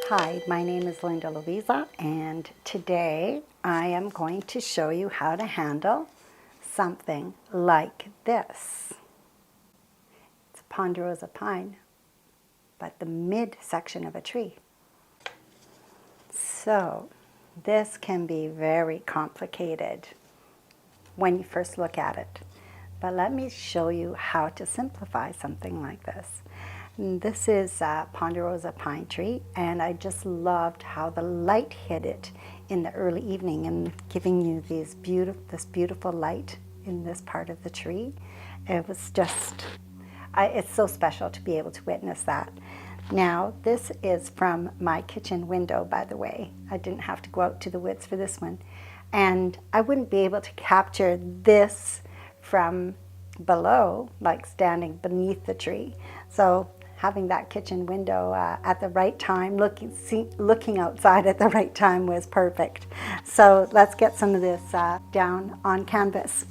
Hi, my name is Linda Lovisa, and today I am going to show you how to handle something like this. It's a ponderosa pine, but the midsection of a tree. So this can be very complicated when you first look at it, but let me show you how to simplify something like this. And this is a ponderosa pine tree, and I just loved how the light hit it in the early evening and giving you this beautiful light in this part of the tree. It was just, it's so special to be able to witness that. Now, this is from my kitchen window, by the way. I didn't have to go out to the woods for this one. And I wouldn't be able to capture this from below, like standing beneath the tree. So having that kitchen window at the right time, looking outside at the right time was perfect. So let's get some of this down on canvas.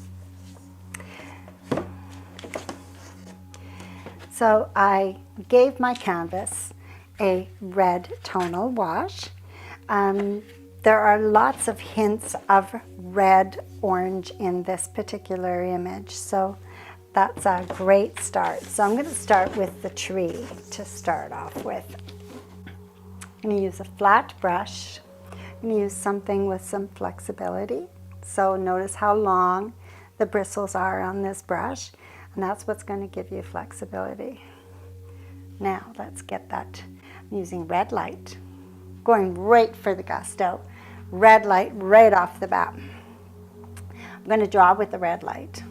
So I gave my canvas a red tonal wash. There are lots of hints of red, orange in this particular image, so that's a great start. So I'm going to start with the tree to start off with. I'm going to use a flat brush. I'm going to use something with some flexibility. So notice how long the bristles are on this brush, and that's what's going to give you flexibility. Now let's get that. I'm using red light, going right for the gusto. Red light right off the bat. I'm going to draw with the red light.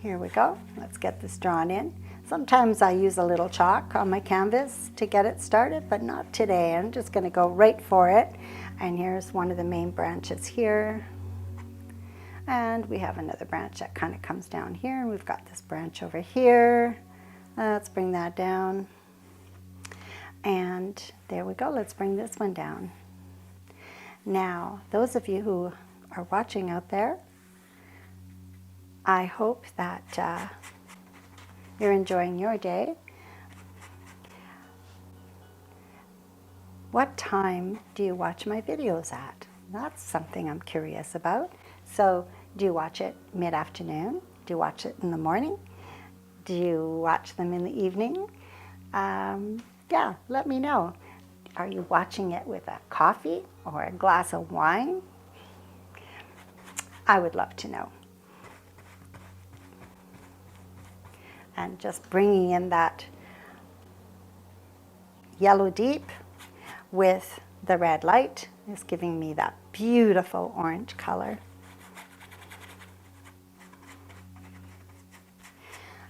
Here we go. Let's get this drawn in. Sometimes I use a little chalk on my canvas to get it started, but not today. I'm just going to go right for it. And here's one of the main branches here. And we have another branch that kind of comes down here. And we've got this branch over here. Let's bring that down. And there we go. Let's bring this one down. Now, those of you who are watching out there, I hope that you're enjoying your day. What time do you watch my videos at? That's something I'm curious about. So, do you watch it mid-afternoon? Do you watch it in the morning? Do you watch them in the evening? Yeah, let me know. Are you watching it with a coffee or a glass of wine? I would love to know. And just bringing in that yellow deep with the red light is giving me that beautiful orange color.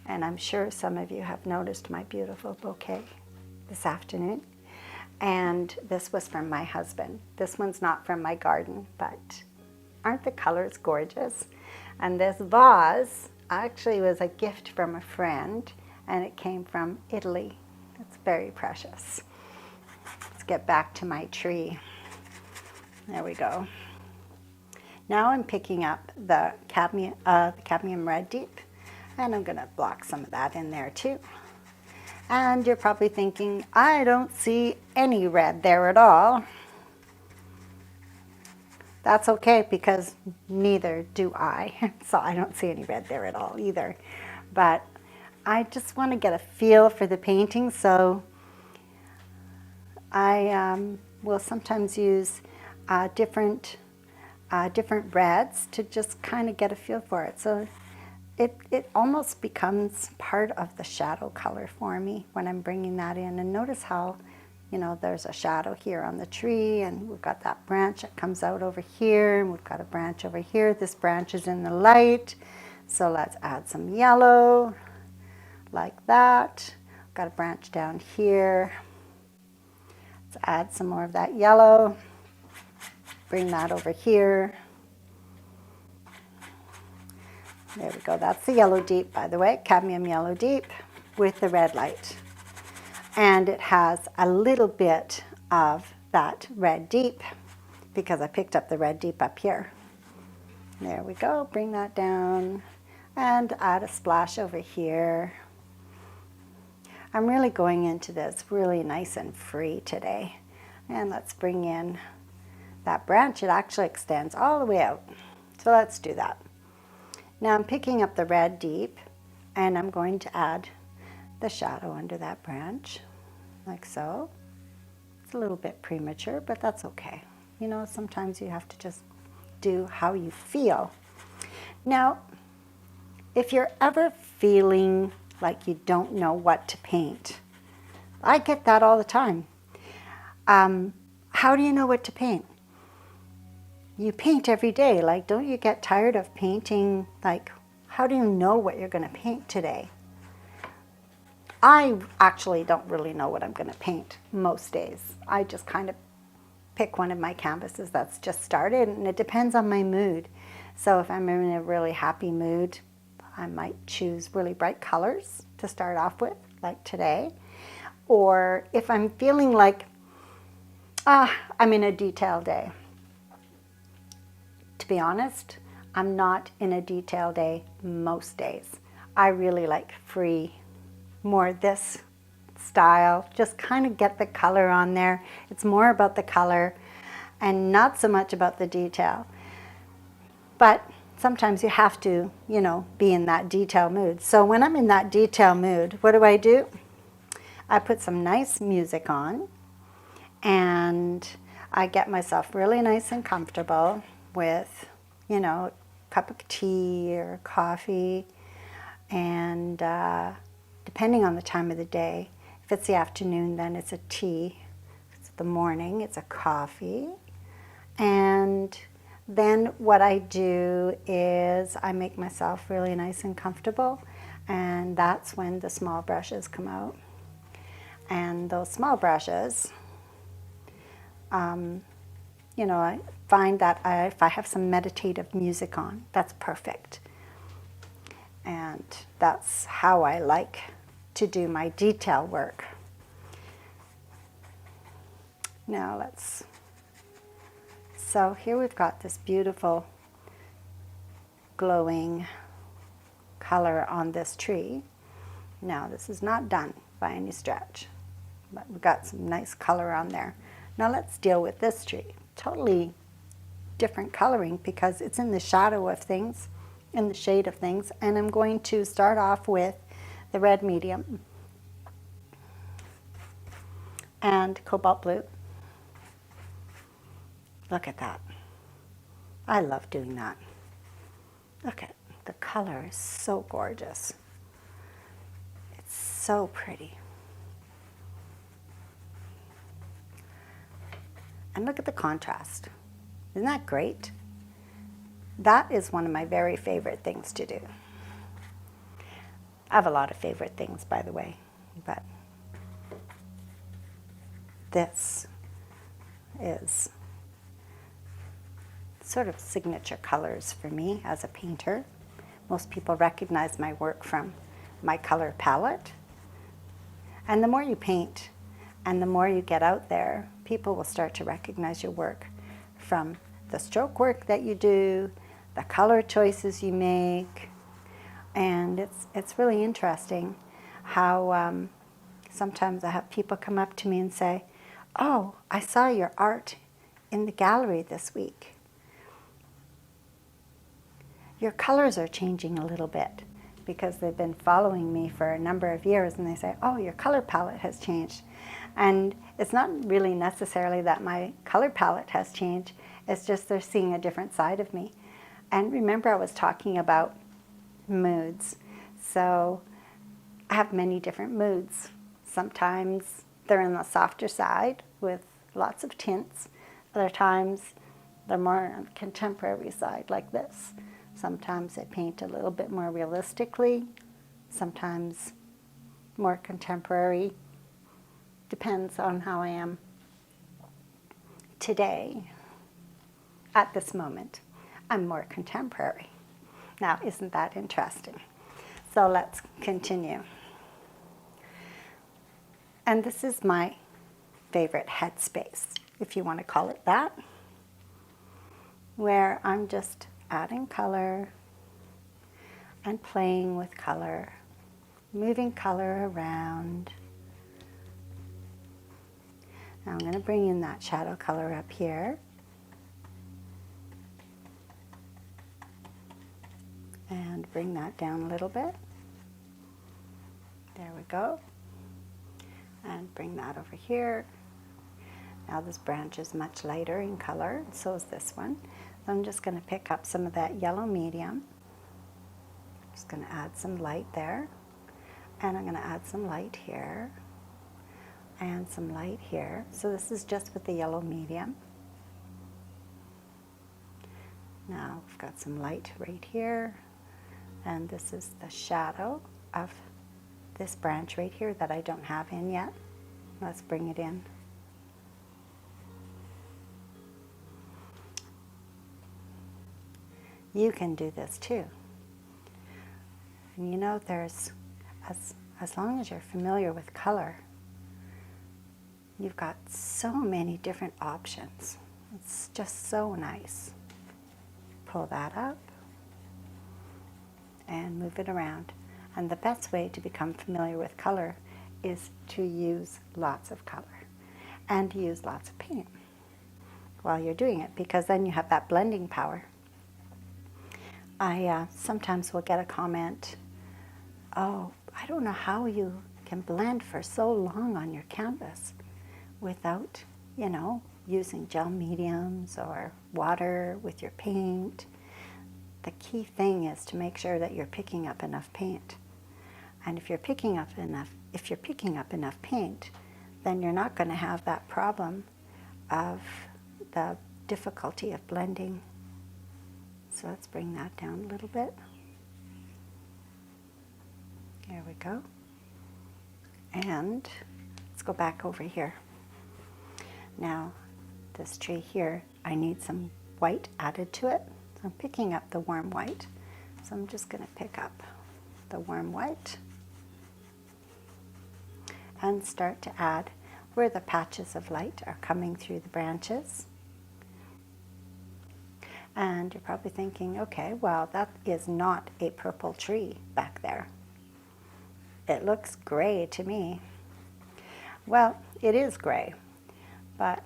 And I'm sure some of you have noticed my beautiful bouquet this afternoon. And this was from my husband. This one's not from my garden, but aren't the colors gorgeous? And this vase actually was a gift from a friend, and it came from Italy. It's very precious. Let's get back to my tree. There we go. Now I'm picking up the cadmium red deep, and I'm going to block some of that in there too. And you're probably thinking, I don't see any red there at all. That's okay, because neither do I. So I don't see any red there at all either. But I just want to get a feel for the painting, so I will sometimes use different reds to just kind of get a feel for it. So it almost becomes part of the shadow color for me when I'm bringing that in. And notice how, you know, there's a shadow here on the tree, and we've got that branch that comes out over here, and we've got a branch over here. This branch is in the light, so let's add some yellow, like that. Got a branch down here. Let's add some more of that yellow. Bring that over here. There we go. That's the yellow deep, by the way, cadmium yellow deep with the red light. And it has a little bit of that red deep because I picked up the red deep up here. There we go. Bring that down and add a splash over here. I'm really going into this really nice and free today. And let's bring in that branch. It actually extends all the way out. So let's do that. Now I'm picking up the red deep, and I'm going to add the shadow under that branch, like so. It's a little bit premature, but that's okay. You know, sometimes you have to just do how you feel. Now, if you're ever feeling like you don't know what to paint, I get that all the time. How do you know what to paint? You paint every day. Like, don't you get tired of painting? Like, how do you know what you're going to paint today? I actually don't really know what I'm going to paint most days. I just kind of pick one of my canvases that's just started, and it depends on my mood. So if I'm in a really happy mood, I might choose really bright colors to start off with, like today. Or if I'm feeling like I'm in a detail day. To be honest, I'm not in a detail day most days. I really like free, more this style, just kind of get the color on there. It's more about the color and not so much about the detail. But sometimes you have to, you know, be in that detail mood. So when I'm in that detail mood, what do? I put some nice music on, and I get myself really nice and comfortable with, you know, a cup of tea or coffee, and depending on the time of the day. If it's the afternoon, then it's a tea. If it's the morning, it's a coffee. And then what I do is I make myself really nice and comfortable, and that's when the small brushes come out. And those small brushes, you know, I find that if I have some meditative music on, that's perfect. And that's how I like to do my detail work. Now so here we've got this beautiful glowing color on this tree. Now this is not done by any stretch, but we've got some nice color on there. Now let's deal with this tree. Totally different coloring because it's in the shadow of things, in the shade of things, and I'm going to start off with the red medium and cobalt blue. Look at that. I love doing that. Look at the color is so gorgeous. It's so pretty. And look at the contrast. Isn't that great? That is one of my very favorite things to do. I have a lot of favorite things, by the way, but this is sort of signature colors for me as a painter. Most people recognize my work from my color palette. And the more you paint and the more you get out there, people will start to recognize your work from the stroke work that you do, the color choices you make. And it's really interesting how sometimes I have people come up to me and say, "Oh, I saw your art in the gallery this week. Your colors are changing a little bit," because they've been following me for a number of years, and they say, "Oh, your color palette has changed." And it's not really necessarily that my color palette has changed, it's just they're seeing a different side of me. And remember, I was talking about moods. So I have many different moods. Sometimes they're in the softer side with lots of tints. Other times they're more on the contemporary side, like this. Sometimes I paint a little bit more realistically, sometimes more contemporary. Depends on how I am today. At this moment, I'm more contemporary. Now, isn't that interesting? So let's continue. And this is my favorite headspace, if you want to call it that, where I'm just adding color and playing with color, moving color around. Now I'm going to bring in that shadow color up here. And bring that down a little bit. There we go. And bring that over here. Now this branch is much lighter in color, and so is this one. So I'm just going to pick up some of that yellow medium. Just going to add some light there. And I'm going to add some light here. And some light here. So this is just with the yellow medium. Now we've got some light right here. And this is the shadow of this branch right here that I don't have in yet. Let's bring it in. You can do this too. And you know, there's, as long as you're familiar with color, you've got so many different options. It's just so nice. Pull that up and move it around. And the best way to become familiar with color is to use lots of color and use lots of paint while you're doing it, because then you have that blending power. I sometimes will get a comment, oh, I don't know how you can blend for so long on your canvas without, you know, using gel mediums or water with your paint. The key thing is to make sure that you're picking up enough paint. And if you're picking up enough paint, then you're not going to have that problem of the difficulty of blending. So let's bring that down a little bit. There we go. And let's go back over here. Now, this tree here, I need some white added to it. So I'm picking up the warm white. So I'm just going to pick up the warm white and start to add where the patches of light are coming through the branches. And you're probably thinking, okay, well, that is not a purple tree back there. It looks gray to me. Well, it is gray, but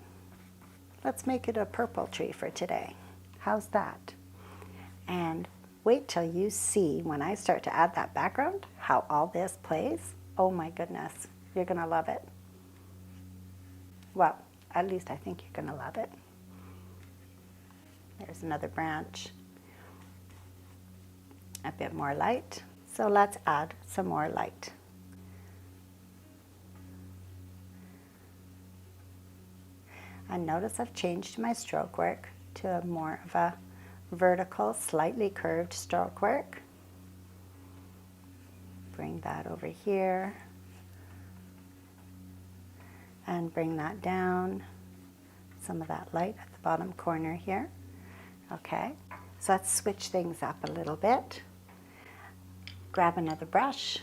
let's make it a purple tree for today. How's that? And wait till you see, when I start to add that background, how all this plays. Oh my goodness, you're gonna love it. Well, at least I think you're gonna love it. There's another branch, a bit more light. So let's add some more light. And notice I've changed my stroke work to more of a vertical, slightly curved stroke work. Bring that over here and bring that down. Some of that light at the bottom corner here. Okay, so let's switch things up a little bit. Grab another brush.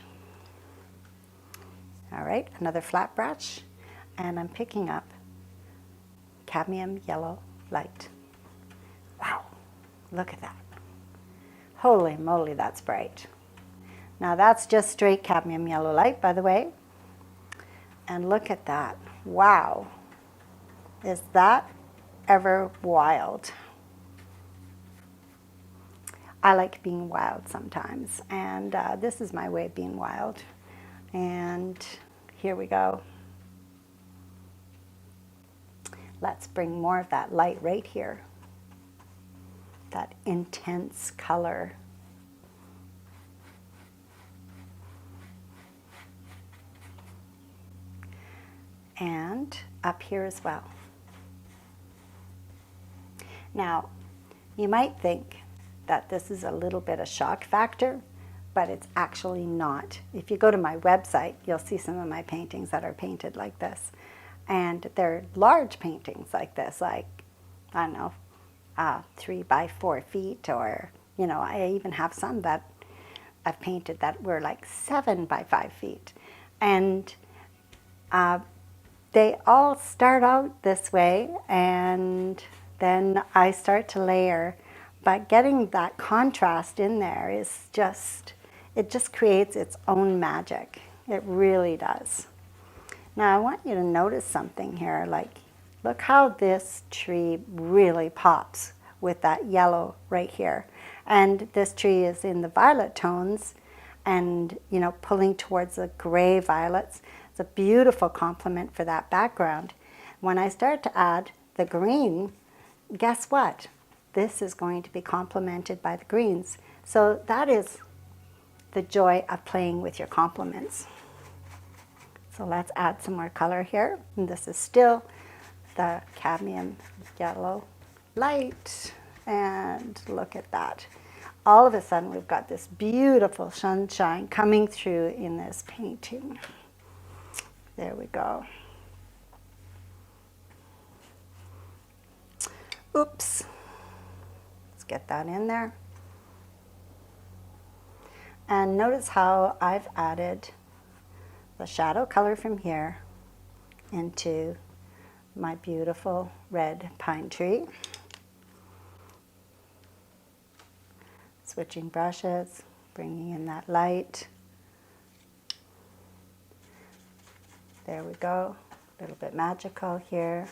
All right, another flat brush, and I'm picking up cadmium yellow light. Wow, look at that. Holy moly, that's bright. Now that's just straight cadmium yellow light, by the way. And look at that. Wow. Is that ever wild? I like being wild sometimes, and this is my way of being wild. And here we go. Let's bring more of that light right here. That intense color. And up here as well. Now, you might think that this is a little bit of shock factor, but it's actually not. If you go to my website, you'll see some of my paintings that are painted like this. And they're large paintings like this, like, I don't know, 3 by 4 feet, or, you know, I even have some that I've painted that were like 7 by 5 feet. And they all start out this way, and then I start to layer. But getting that contrast in there is just, it just creates its own magic. It really does. Now I want you to notice something here, like look how this tree really pops with that yellow right here. And this tree is in the violet tones and, you know, pulling towards the gray violets. It's a beautiful complement for that background. When I start to add the green, guess what? This is going to be complemented by the greens. So that is the joy of playing with your complements. So let's add some more color here. And this is still the cadmium yellow light. And look at that. All of a sudden we've got this beautiful sunshine coming through in this painting. There we go. Oops. Let's get that in there. And notice how I've added the shadow color from here into my beautiful red pine tree. Switching brushes, bringing in that light. There we go. A little bit magical here.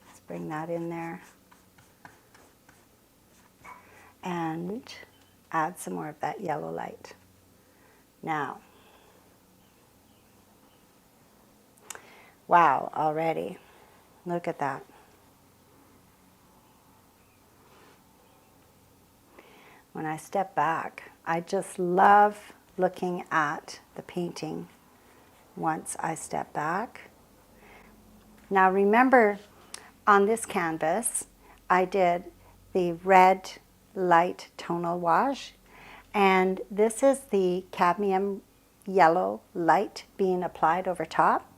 Let's bring that in there. And add some more of that yellow light. Now, wow, already. Look at that. When I step back, I just love looking at the painting once I step back. Now remember, on this canvas, I did the red light tonal wash, and this is the cadmium yellow light being applied over top.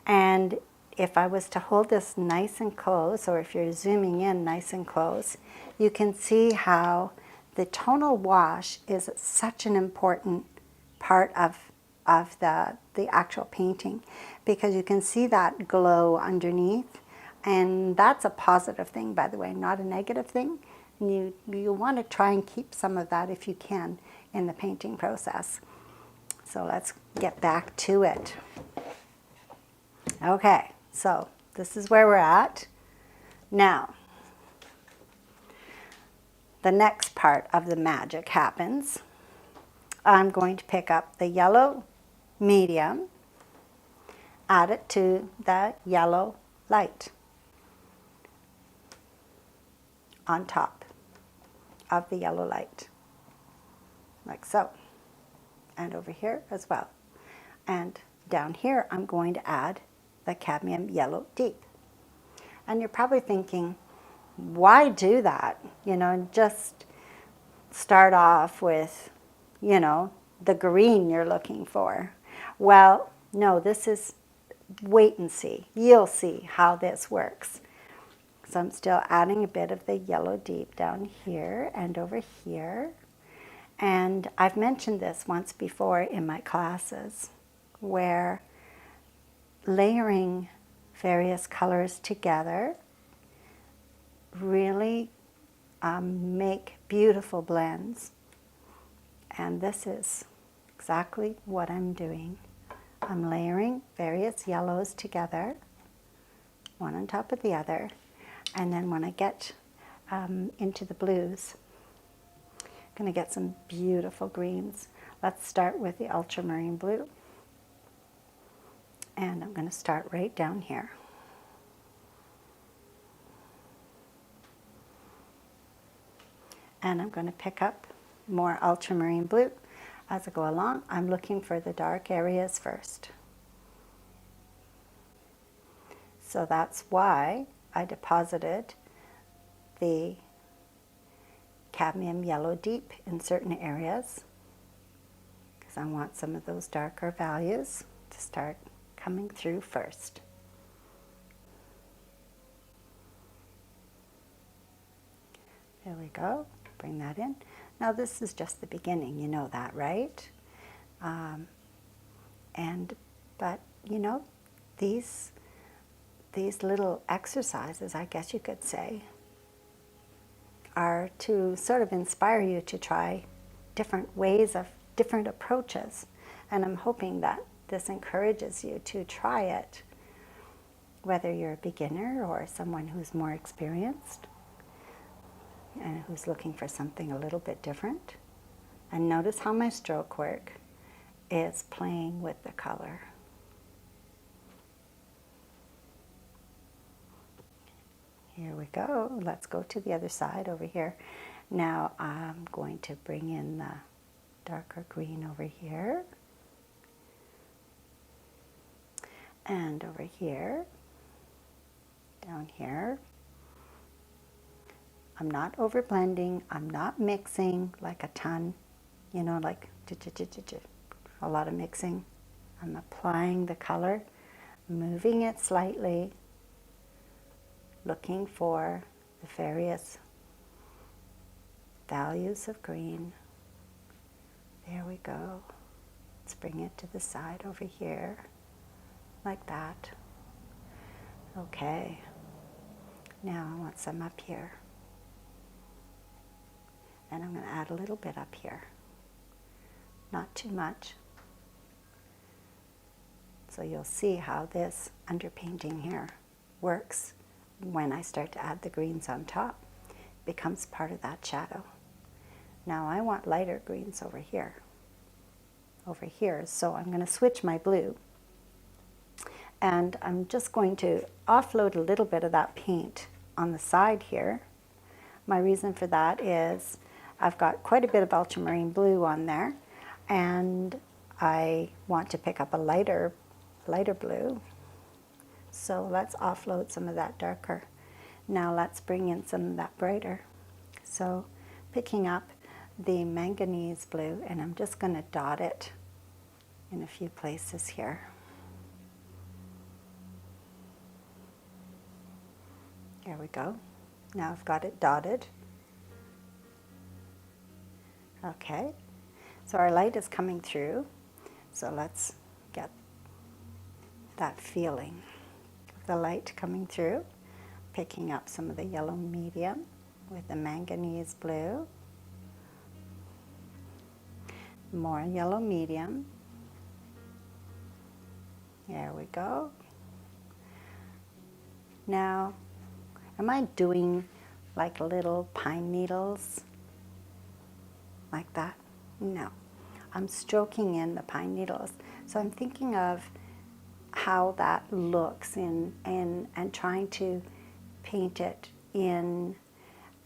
And if I was to hold this nice and close, or if you're zooming in nice and close, you can see how the tonal wash is such an important part of the actual painting, because you can see that glow underneath, and that's a positive thing, by the way, not a negative thing. And you want to try and keep some of that if you can in the painting process. So let's get back to it. Okay, so this is where we're at. Now, the next part of the magic happens. I'm going to pick up the yellow medium, add it to the yellow light on top of the yellow light, like so, and over here as well. And down here I'm going to add the cadmium yellow deep. And you're probably thinking, why do that? You know, just start off with, you know, the green you're looking for. Well, no, this is wait and see. You'll see how this works. So I'm still adding a bit of the yellow deep down here and over here. And I've mentioned this once before in my classes, where layering various colors together really make beautiful blends. And this is exactly what I'm doing. I'm layering various yellows together, one on top of the other. And then when I get into the blues, I'm going to get some beautiful greens. Let's start with the ultramarine blue. And I'm going to start right down here. And I'm going to pick up more ultramarine blue as I go along. I'm looking for the dark areas first. So that's why I deposited the cadmium yellow deep in certain areas, because I want some of those darker values to start coming through first. There we go. Bring that in. Now this is just the beginning, you know that, right? But you know, these little exercises, I guess you could say, are to sort of inspire you to try different ways of different approaches. And I'm hoping that this encourages you to try it whether you're a beginner or someone who's more experienced and who's looking for something a little bit different. And notice how my stroke work is playing with the color. Here we go. Let's go to the other side over here. Now I'm going to bring in the darker green over here. And over here, down here. I'm not over blending. I'm not mixing like a ton, you know, like a lot of mixing. I'm applying the color, moving it slightly, looking for the various values of green. There we go. Let's bring it to the side over here, like that. Okay. Now I want some up here. And I'm going to add a little bit up here. Not too much. So you'll see how this underpainting here works when I start to add the greens on top. It becomes part of that shadow. Now I want lighter greens over here. Over here. So I'm going to switch my blue. And I'm just going to offload a little bit of that paint on the side here. My reason for that is I've got quite a bit of ultramarine blue on there, and I want to pick up a lighter blue. So let's offload some of that darker. Now let's bring in some of that brighter. So picking up the manganese blue, and I'm just going to dot it in a few places here. There we go. Now I've got it dotted. Okay, so our light is coming through, so let's get that feeling of the light coming through, picking up some of the yellow medium with the manganese blue, more yellow medium. There we go. Now, am I doing like little pine needles? Like that? No. I'm stroking in the pine needles. So I'm thinking of how that looks and trying to paint it in,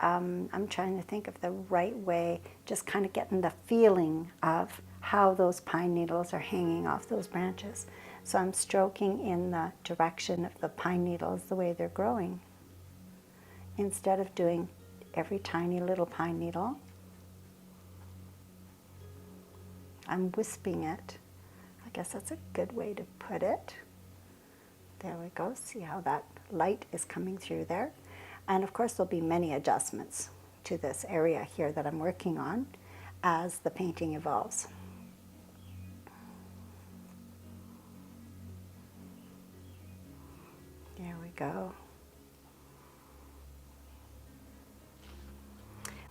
I'm trying to think of the right way, just kind of getting the feeling of how those pine needles are hanging off those branches. So I'm stroking in the direction of the pine needles, the way they're growing. Instead of doing every tiny little pine needle, I'm wisping it. I guess that's a good way to put it. There we go. See how that light is coming through there. And of course there'll be many adjustments to this area here that I'm working on as the painting evolves. There we go.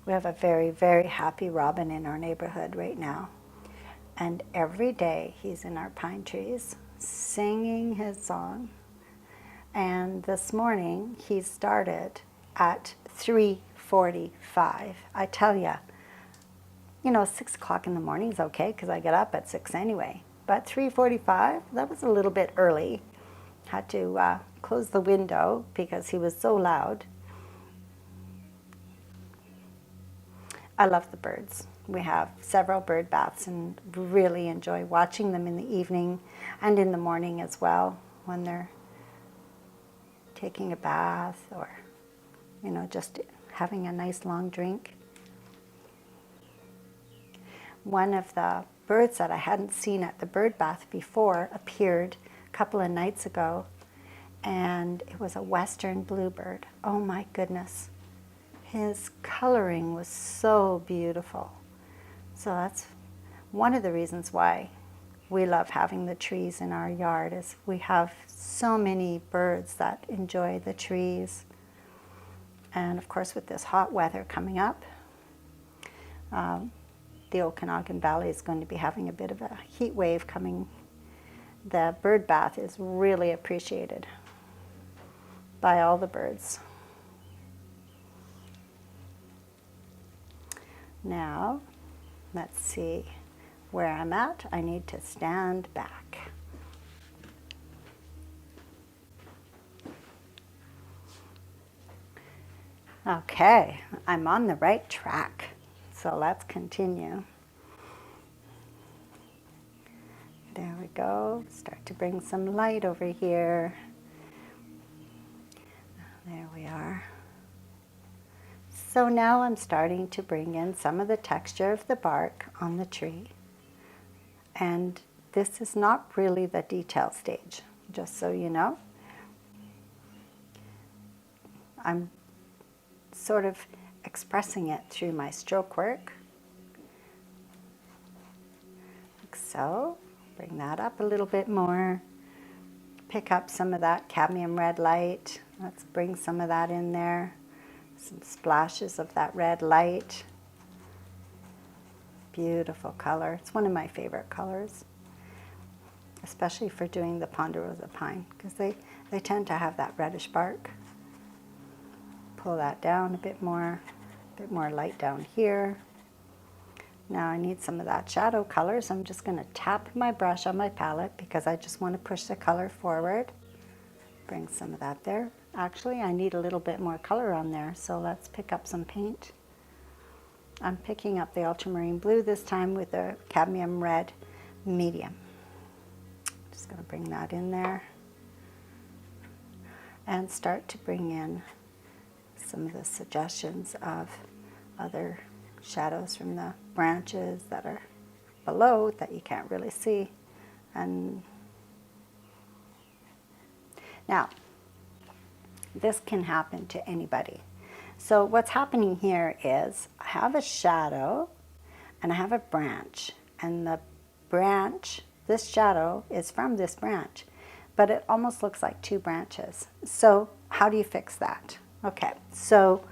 We have a very, very happy robin in our neighborhood right now. And every day he's in our pine trees singing his song. And this morning he started at 3:45. I tell you, 6 o'clock in the morning is okay because I get up at 6 anyway. But 3:45, that was a little bit early. Had to close the window because he was so loud. I love the birds. We have several bird baths and really enjoy watching them in the evening and in the morning as well when they're taking a bath or, just having a nice long drink. One of the birds that I hadn't seen at the bird bath before appeared a couple of nights ago, and it was a western bluebird. Oh my goodness. His coloring was so beautiful. So that's one of the reasons why we love having the trees in our yard, is we have so many birds that enjoy the trees. And of course with this hot weather coming up, the Okanagan Valley is going to be having a bit of a heat wave coming. The bird bath is really appreciated. by all the birds. Now, let's see where I'm at. I need to stand back. Okay, I'm on the right track. So let's continue. There we go. Start to bring some light over here. There we are. So now I'm starting to bring in some of the texture of the bark on the tree. And this is not really the detail stage, just so you know. I'm sort of expressing it through my stroke work. Like so. Bring that up a little bit more. Pick up some of that cadmium red light. Let's bring some of that in there. Some splashes of that red light. Beautiful color. It's one of my favorite colors, especially for doing the ponderosa pine, because they tend to have that reddish bark. Pull that down a bit more light down here. Now I need some of that shadow color, so I'm just going to tap my brush on my palette because I just want to push the color forward. Bring some of that there. Actually, I need a little bit more color on there, so let's pick up some paint. I'm picking up the ultramarine blue this time with a cadmium red medium. Just going to bring that in there and start to bring in some of the suggestions of other shadows from the branches that are below that you can't really see. And now, this can happen to anybody. So what's happening here is I have a shadow and I have a branch, and the branch, this shadow is from this branch, but it almost looks like two branches. So how do you fix that? Okay, so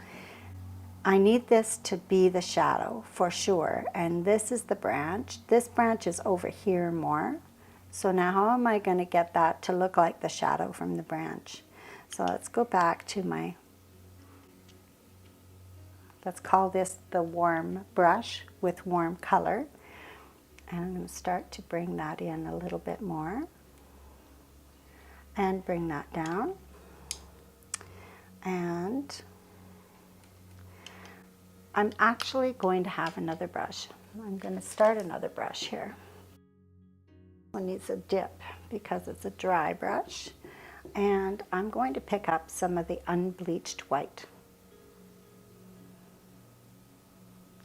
I need this to be the shadow for sure, and this is the branch. This branch is over here more. So now how am I going to get that to look like the shadow from the branch? So let's go back to my, let's call this the warm brush with warm color. And I'm going to start to bring that in a little bit more and bring that down. And I'm actually going to have another brush. I'm going to start another brush here. One needs a dip because it's a dry brush. And I'm going to pick up some of the unbleached white.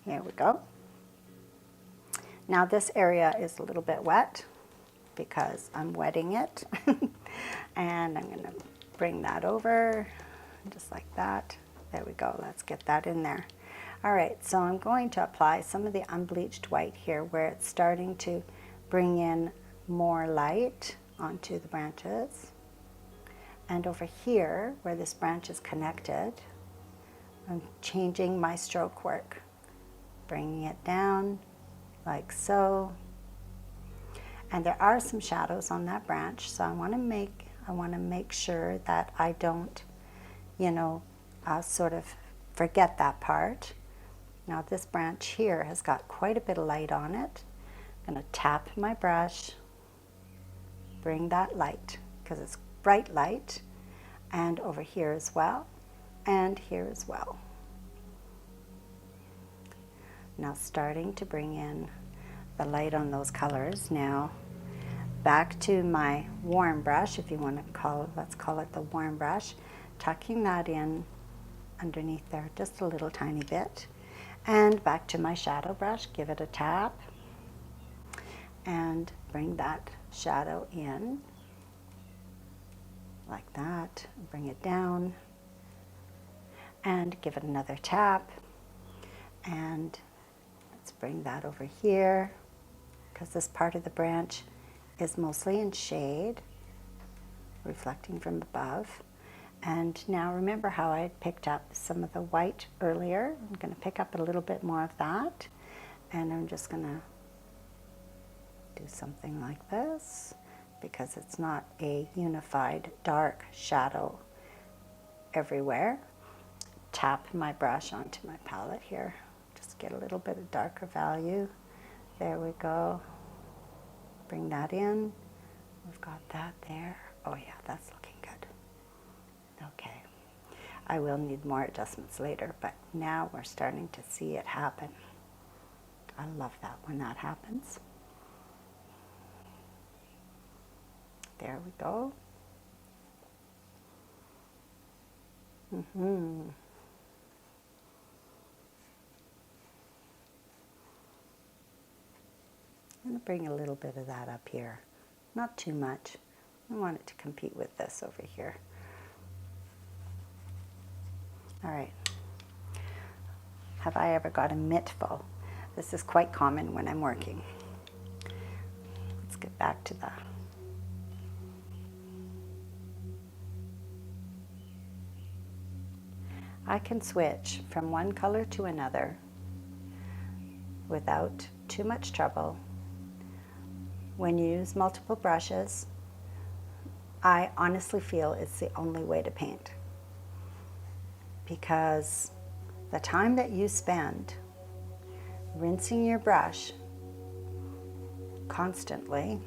Here we go. Now this area is a little bit wet because I'm wetting it. And I'm going to bring that over just like that. There we go. Let's get that in there. All right, so I'm going to apply some of the unbleached white here where it's starting to bring in more light onto the branches. And over here, where this branch is connected, I'm changing my stroke work, bringing it down like so. And there are some shadows on that branch, so I want to make sure that I don't, sort of forget that part. Now this branch here has got quite a bit of light on it. I'm going to tap my brush, bring that light, because it's bright light, and over here as well, and here as well. Now starting to bring in the light on those colors. Now back to my warm brush, if you want to call it, let's call it the warm brush, tucking that in underneath there just a little tiny bit. And back to my shadow brush, give it a tap, and bring that shadow in like that. Bring it down and give it another tap. And let's bring that over here because this part of the branch is mostly in shade, reflecting from above. And now remember how I had picked up some of the white earlier. I'm going to pick up a little bit more of that, and I'm just going to do something like this because it's not a unified dark shadow everywhere. Tap my brush onto my palette here. Just get a little bit of darker value. There we go. Bring that in. We've got that there. Oh yeah, that's looking good. Okay. I will need more adjustments later, but now we're starting to see it happen. I love that when that happens. There we go. I'm going to bring a little bit of that up here. Not too much. I want it to compete with this over here. All right. Have I ever got a mitt full? This is quite common when I'm working. Let's get back to the I can switch from one color to another without too much trouble. When you use multiple brushes, I honestly feel it's the only way to paint, because the time that you spend rinsing your brush constantly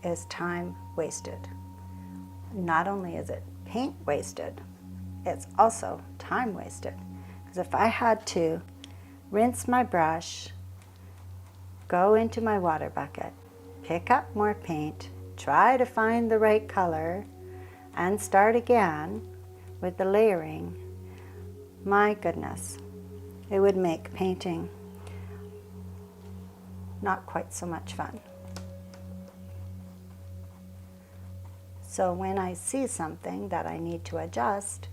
is time wasted. Not only is it paint wasted, it's also time wasted. Because if I had to rinse my brush, go into my water bucket, pick up more paint, try to find the right color, and start again with the layering, my goodness, it would make painting not quite so much fun. So when I see something that I need to adjust,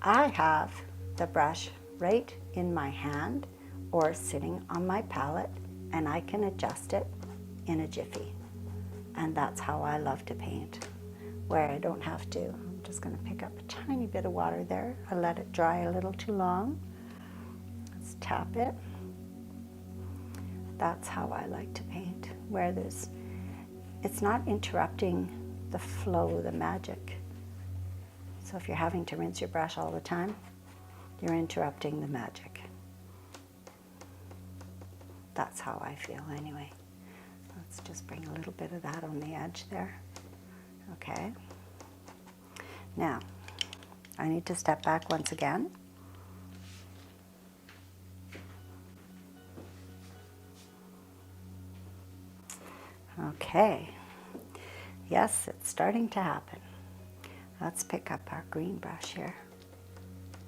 I have the brush right in my hand or sitting on my palette, and I can adjust it in a jiffy. And that's how I love to paint, where I don't have to. I'm just going to pick up a tiny bit of water there. I let it dry a little too long. Let's tap it. That's how I like to paint, where it's not interrupting the flow, the magic. So if you're having to rinse your brush all the time, you're interrupting the magic. That's how I feel anyway. Let's just bring a little bit of that on the edge there. Okay. Now, I need to step back once again. Okay. Yes, it's starting to happen. Let's pick up our green brush here.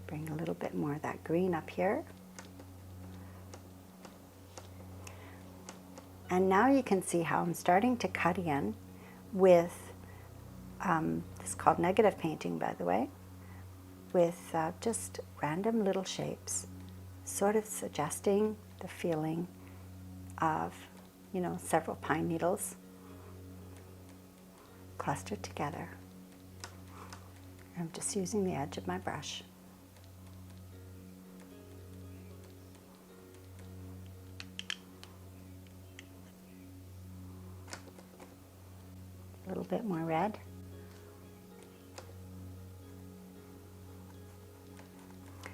Bring a little bit more of that green up here. And now you can see how I'm starting to cut in with, this is called negative painting, by the way, with just random little shapes, sort of suggesting the feeling of, several pine needles clustered together. I'm just using the edge of my brush. A little bit more red.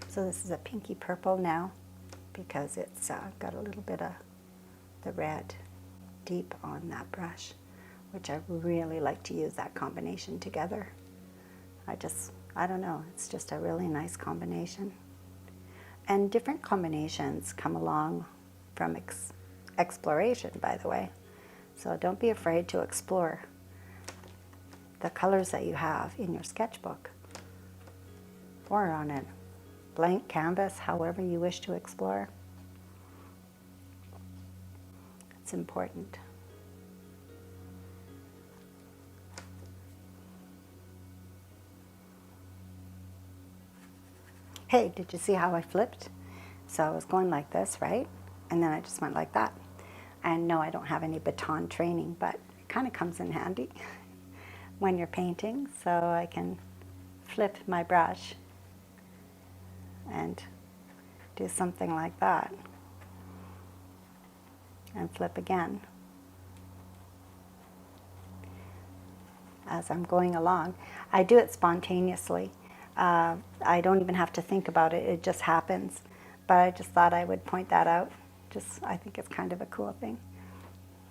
So this is a pinky purple now, because it's got a little bit of the red deep on that brush, which I really like to use that combination together. I don't know, it's just a really nice combination. And different combinations come along from exploration, by the way. So don't be afraid to explore the colors that you have in your sketchbook or on a blank canvas, however you wish to explore. It's important. Hey, did you see how I flipped? So I was going like this, right? And then I just went like that. And no, I don't have any baton training, but it kind of comes in handy when you're painting. So I can flip my brush and do something like that. And flip again as I'm going along. I do it spontaneously. I don't even have to think about it. It just happens. But I just thought I would point that out. I think it's kind of a cool thing.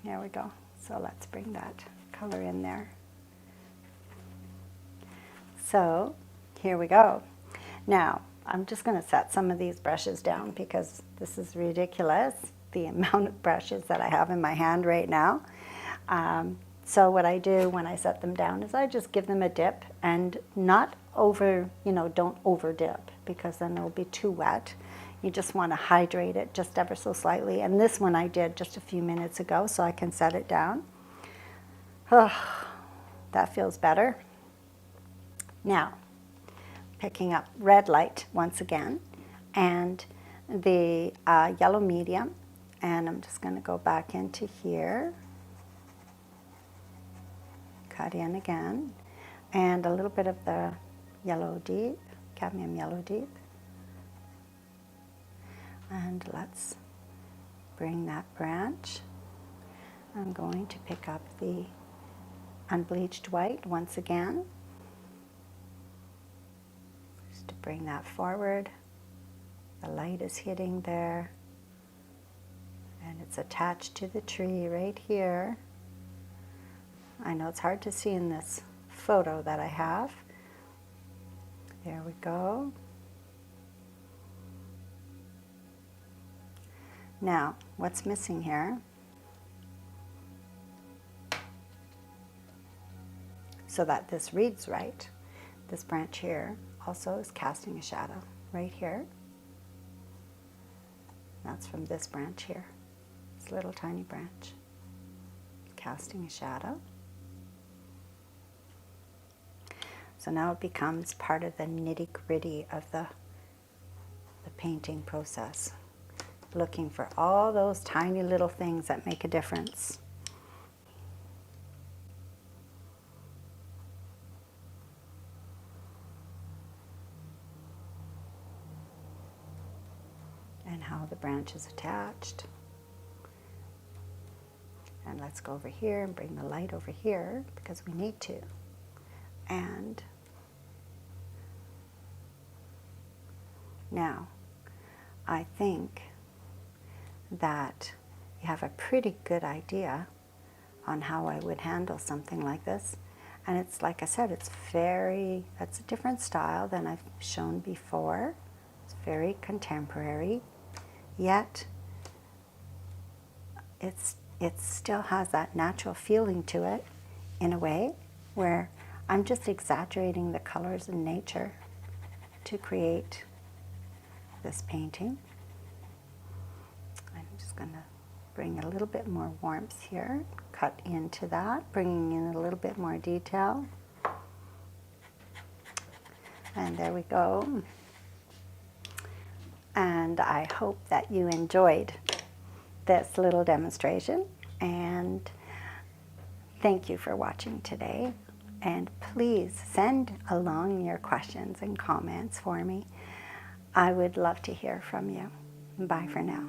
There we go. So let's bring that color in there. So here we go. Now, I'm just going to set some of these brushes down because this is ridiculous, the amount of brushes that I have in my hand right now. So what I do when I set them down is I just give them a dip, and not over, don't over dip because then it'll be too wet. You just want to hydrate it just ever so slightly. And this one I did just a few minutes ago, so I can set it down. Oh, that feels better. Now, picking up red light once again, and the yellow medium, and I'm just going to go back into here, cut in again, and a little bit of the yellow deep, cadmium yellow deep, and let's bring that branch. I'm going to pick up the unbleached white once again, just to bring that forward. The light is hitting there, and it's attached to the tree right here. I know it's hard to see in this photo that I have. There we go. Now, what's missing here? So that this reads right, this branch here also is casting a shadow right here. That's from this branch here, this little tiny branch, casting a shadow. So now it becomes part of the nitty-gritty of the painting process, looking for all those tiny little things that make a difference. And how the branch is attached. And let's go over here and bring the light over here because we need to. And now, I think that you have a pretty good idea on how I would handle something like this. And it's, like I said, it's a different style than I've shown before. It's very contemporary, yet it still has that natural feeling to it in a way where I'm just exaggerating the colors in nature to create this painting. I'm just going to bring a little bit more warmth here, cut into that, bringing in a little bit more detail. And there we go. And I hope that you enjoyed this little demonstration, and thank you for watching today. And please send along your questions and comments for me. I would love to hear from you. Bye for now.